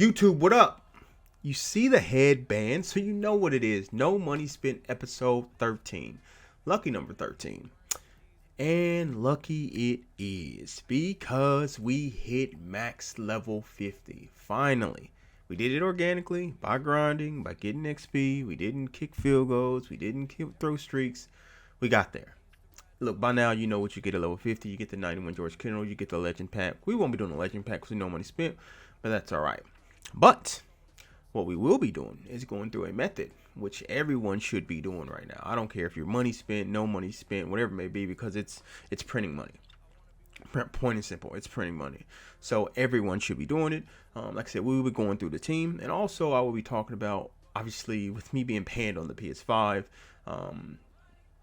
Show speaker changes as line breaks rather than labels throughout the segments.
YouTube, what up? You see the headband, so you know what it is. No Money Spent, episode 13. Lucky number 13. And lucky it is because we hit max level 50. Finally. We did it organically, by grinding, by getting XP. We didn't kick field goals. We didn't throw streaks. We got there. Look, by now you know what you get at level 50. You get the 91 George Kittle. You get the legend pack. We won't be doing the legend pack because we no money spent, but that's all right. But what we will be doing is going through a method which everyone should be doing right now. I don't care if your money spent, no money spent, whatever it may be, because it's printing money. Point and simple, it's printing money. So everyone should be doing it. Like I said, we will be going through the team, and also I will be talking about, obviously, with me being panned on the PS5,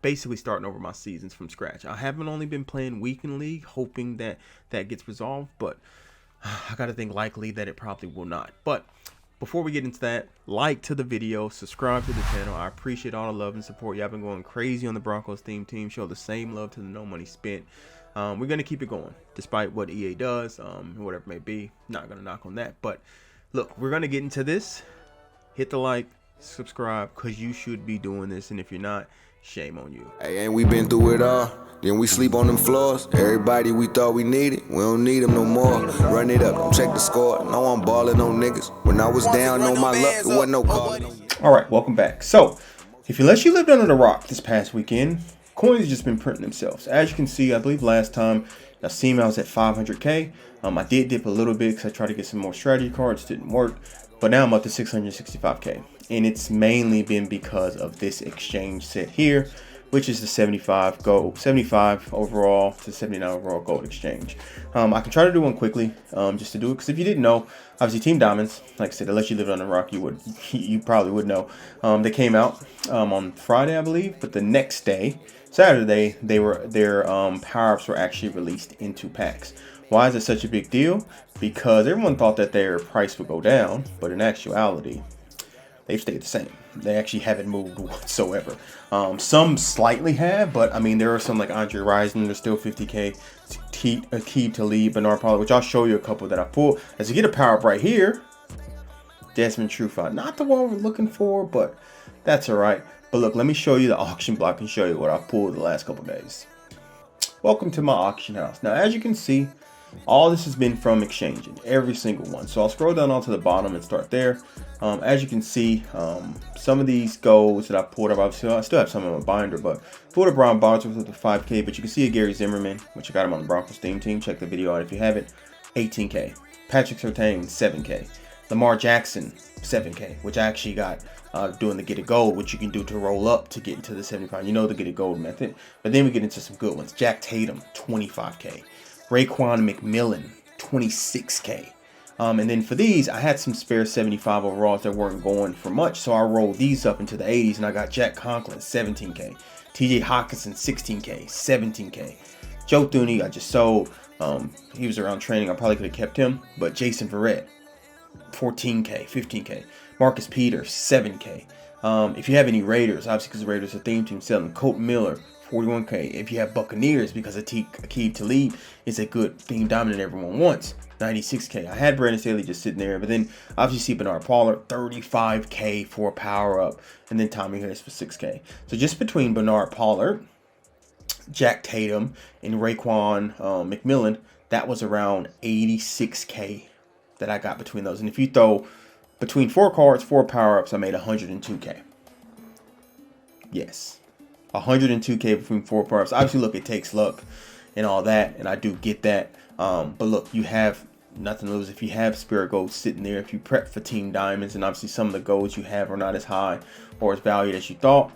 basically starting over my seasons from scratch. I haven't only been playing weekend league, hoping that gets resolved, but I gotta think likely that it probably will not. But before we get into that, like to the video, subscribe to the channel. I appreciate all the love and support. Y'all been going crazy on the Broncos team. Show the same love to the no money spent. We're gonna keep it going despite what EA does, whatever it may be. Not gonna knock on that, but look, we're gonna get into this. Hit the like, subscribe, because you should be doing this, and if you're not, shame on you.
Hey, ain't we been through it all? Then we sleep on them floors. Everybody we thought we needed, we don't need them no more. Run it up, don't check the score. No, I'm balling on niggas. When I was down on my luck, there wasn't no calling.
All right, welcome back. So, if you lived under the rock this past weekend, coins have just been printing themselves. As you can see, I believe last time I seen I was at 500k. I did dip a little bit because I tried to get some more strategy cards, didn't work. But now I'm up to 665k, and it's mainly been because of this exchange set here, which is the 75 overall to 79 overall gold exchange. I can try to do one quickly, just to do it, because if you didn't know, obviously Team Diamonds, like I said, unless you lived on the rock, you probably would know. They came out on Friday, I believe, but the next day, Saturday, their power-ups were actually released into packs. Why is it such a big deal? Because everyone thought that their price would go down, but in actuality, they've stayed the same. They actually haven't moved whatsoever. Some slightly have, but I mean, there are some like Andre Rison, they're still 50k. Aqib Talib, Bernard Pollard, which I'll show you a couple that I pulled. As you get a power up right here, Desmond Trufant, not the one we're looking for, but that's all right. But look, let me show you the auction block and show you what I pulled the last couple days. Welcome to my auction house. Now, as you can see, all this has been from exchanging, every single one. So I'll scroll down onto the bottom and start there. As you can see, some of these golds that I pulled up, obviously I still have some in my binder, but pulled a Brian Bosworth with the 5k, but you can see a Gary Zimmerman, which I got him on the Broncos team. Check the video out if you haven't. 18k. Patrick Surtain, 7k. Lamar Jackson, 7k, which I actually got doing the get a gold, which you can do to roll up to get into the 75. You know the get a gold method. But then we get into some good ones. Jack Tatum, 25k. Raekwon McMillan, 26k. And then for these, I had some spare 75 overalls that weren't going for much, so I rolled these up into the 80s, and I got Jack Conklin, 17k. TJ Hawkinson, 16k, 17k. Joe Thuney, I just sold. He was around training. I probably could have kept him, but Jason Verrett, 14k, 15k. Marcus Peters, 7k. If you have any Raiders, obviously because the Raiders are theme team, selling Colt Miller, 41k. If you have Buccaneers, because Aqib Talib is a good theme diamond that everyone wants, 96k. I had Brandon Staley just sitting there, but then obviously see Bernard Pollard, 35k for a power up, and then Tommy Harris for 6k. So just between Bernard Pollard, Jack Tatum, and Raekwon McMillan, that was around 86k that I got between those. And if you throw between 4 cards, 4 power ups, I made 102k. Yes. 102k between 4 power-ups. Obviously, look, it takes luck and all that, and I do get that. But look, you have nothing to lose if you have spirit gold sitting there. If you prep for Team Diamonds, and obviously some of the golds you have are not as high or as valued as you thought,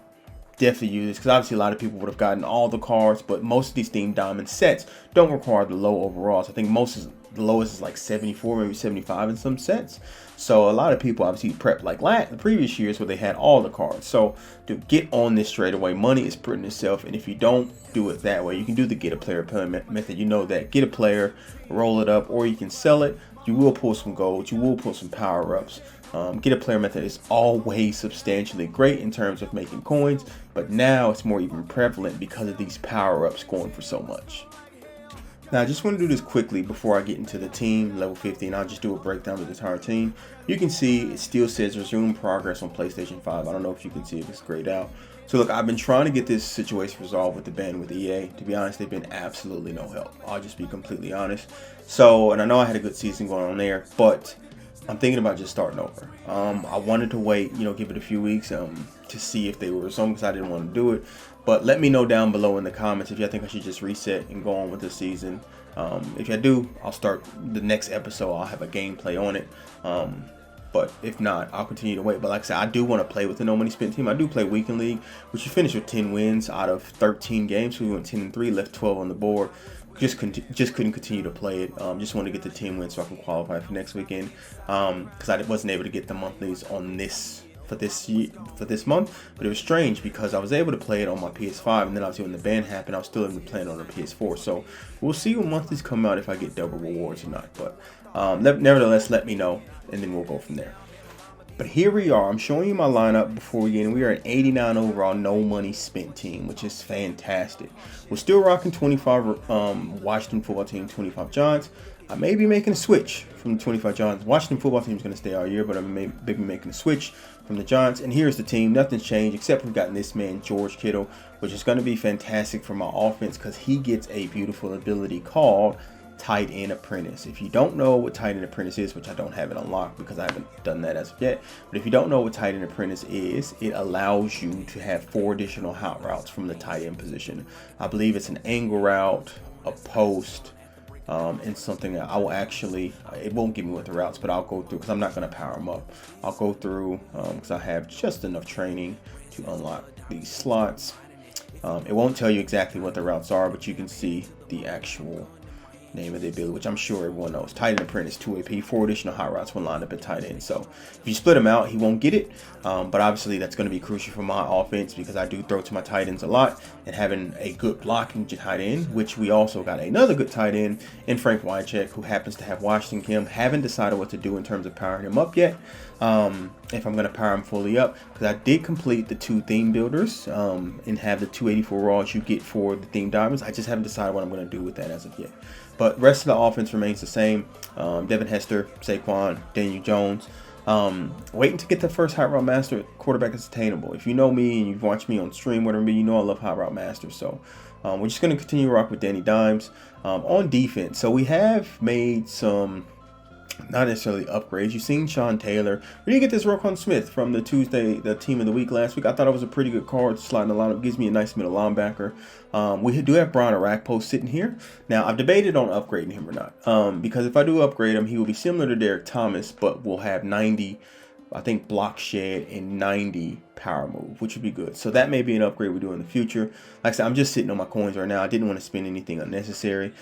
definitely use this, because obviously a lot of people would have gotten all the cards, but most of these Team Diamond sets don't require the low overalls. I think the lowest is like 74, maybe 75 in some sets. So a lot of people obviously prep like the previous years where they had all the cards. So to get on this straight away, money is printing itself. And if you don't do it that way, you can do the get a player method. You know that get a player, roll it up, or you can sell it. You will pull some gold. You will pull some power ups. Get a player method is always substantially great in terms of making coins, but now it's more even prevalent because of these power ups going for so much. Now, I just want to do this quickly before I get into the team, level 50, and I'll just do a breakdown of the entire team. You can see it still says resume progress on PlayStation 5. I don't know if you can see if it's grayed out. So look, I've been trying to get this situation resolved with the ban with EA. To be honest, they've been absolutely no help. I'll just be completely honest. So, and I know I had a good season going on there, but I'm thinking about just starting over. I wanted to wait, give it a few weeks to see if they were resumed because I didn't want to do it. But let me know down below in the comments if you think I should just reset and go on with the season. If I do, I'll start the next episode. I'll have a gameplay on it. But if not, I'll continue to wait. But like I said, I do want to play with the No Money Spent team. I do play weekend league, which we finished with 10 wins out of 13 games. So we went 10-3, left 12 on the board. Just couldn't continue to play it. Just want to get the 10 wins so I can qualify for next weekend. Because I wasn't able to get the monthlies on this for this month. But it was strange because I was able to play it on my PS5, and then obviously when the ban happened, I was still able to play it on the PS4. So we'll see when monthlies come out if I get double rewards or not. But nevertheless, let me know, and then we'll go from there. But here we are. I'm showing you my lineup before we get in. We are an 89 overall, no money spent team, which is fantastic. We're still rocking 25 Washington football team, 25 Giants. I may be making a switch from the 25 Giants. Washington football team is going to stay all year, but I may be making a switch from the Giants. And here's the team. Nothing's changed except we've gotten this man, George Kittle, which is going to be fantastic for my offense because he gets a beautiful ability called Tight End Apprentice. If you don't know what Tight End Apprentice is, which I don't have it unlocked because I haven't done that as of yet, but if you don't know what Tight End Apprentice is, it allows you to have 4 additional hot routes from the tight end position. I believe it's an angle route, a post, and something that I will actually, it won't give me what the routes, but I'll go through because I'm not going to power them up. I'll go through because I have just enough training to unlock these slots. It won't tell you exactly what the routes are, but you can see the actual name of the ability, which I'm sure everyone knows. Tight End Apprentice, 2 AP, 4 additional hot routes, 1 lineup at tight end. So if you split him out, he won't get it. But obviously that's going to be crucial for my offense because I do throw to my tight ends a lot, and having a good blocking tight end, which we also got another good tight end in Frank Wycheck, who happens to have Washington Kim. Haven't decided what to do in terms of powering him up yet. If I'm going to power him fully up, because I did complete the 2 theme builders and have the 284 raws you get for the theme diamonds. I just haven't decided what I'm going to do with that as of yet. But rest of the offense remains the same. Devin Hester, Saquon, Daniel Jones. Waiting to get the first hot route master quarterback is attainable. If you know me and you've watched me on stream, whatever, you know I love hot route masters. So we're just going to continue to rock with Danny Dimes. On defense, so we have made some, not necessarily upgrades. You've seen Sean Taylor. We did get this Roquan Smith from the Tuesday, the team of the week last week. I thought it was a pretty good card. Sliding the lineup gives me a nice middle linebacker. We do have Brian Arakpo sitting here. Now, I've debated on upgrading him or not. Because if I do upgrade him, he will be similar to Derek Thomas, but will have 90, I think, block shed and 90 power move, which would be good. So that may be an upgrade we do in the future. Like I said, I'm just sitting on my coins right now. I didn't want to spend anything unnecessary.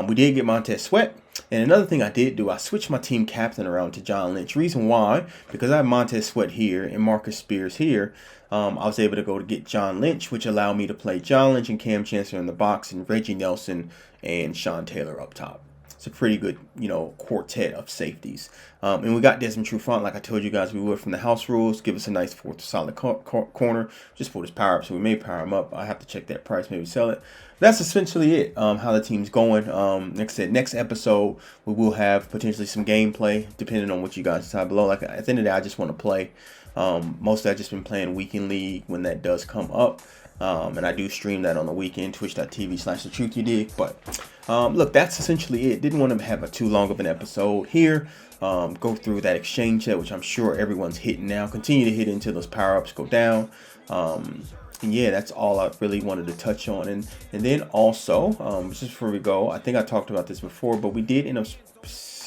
We did get Montez Sweat. And another thing I did do, I switched my team captain around to John Lynch. Reason why, because I have Montez Sweat here and Marcus Spears here. I was able to go to get John Lynch, which allowed me to play John Lynch and Cam Chancellor in the box and Reggie Nelson and Sean Taylor up top. It's a pretty good, quartet of safeties. And we got Desmond Trufant, like I told you guys we would from the house rules. Give us a nice 4th solid corner. Just pulled his power up, so we may power him up. I have to check that price, maybe sell it. That's essentially it, how the team's going. Like I said, next episode, we will have potentially some gameplay, depending on what you guys decide below. Like, at the end of the day, I just want to play. Mostly I've just been playing weekend league when that does come up. And I do stream that on the weekend, twitch.tv/thetruthyddig. But look, that's essentially it. Didn't want to have a too long of an episode here. Go through that exchange set, which I'm sure everyone's hitting now. Continue to hit until those power-ups go down. And yeah, that's all I really wanted to touch on. And then also, just before we go, I think I talked about this before, but we did end up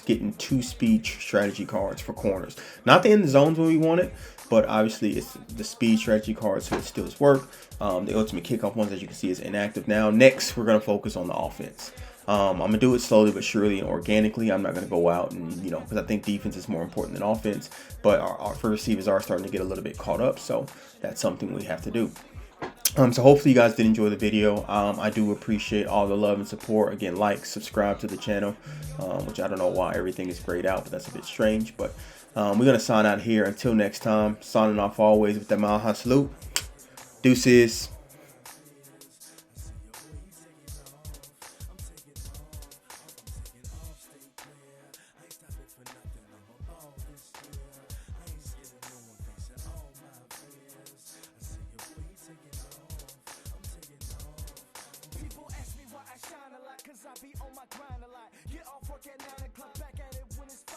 getting 2 speed strategy cards for corners. Not the end zones when we want it, but obviously it's the speed strategy cards, so it still does work. The ultimate kickoff ones, as you can see, is inactive now. Next, we're going to focus on the offense. I'm going to do it slowly but surely and organically. I'm not going to go out and, because I think defense is more important than offense. But our first receivers are starting to get a little bit caught up, so that's something we have to do. So hopefully you guys did enjoy the video. I do appreciate all the love and support. Again, like, subscribe to the channel, which I don't know why everything is grayed out, but that's a bit strange. But we're going to sign out here. Until next time, signing off always with that mile high salute. Deuces.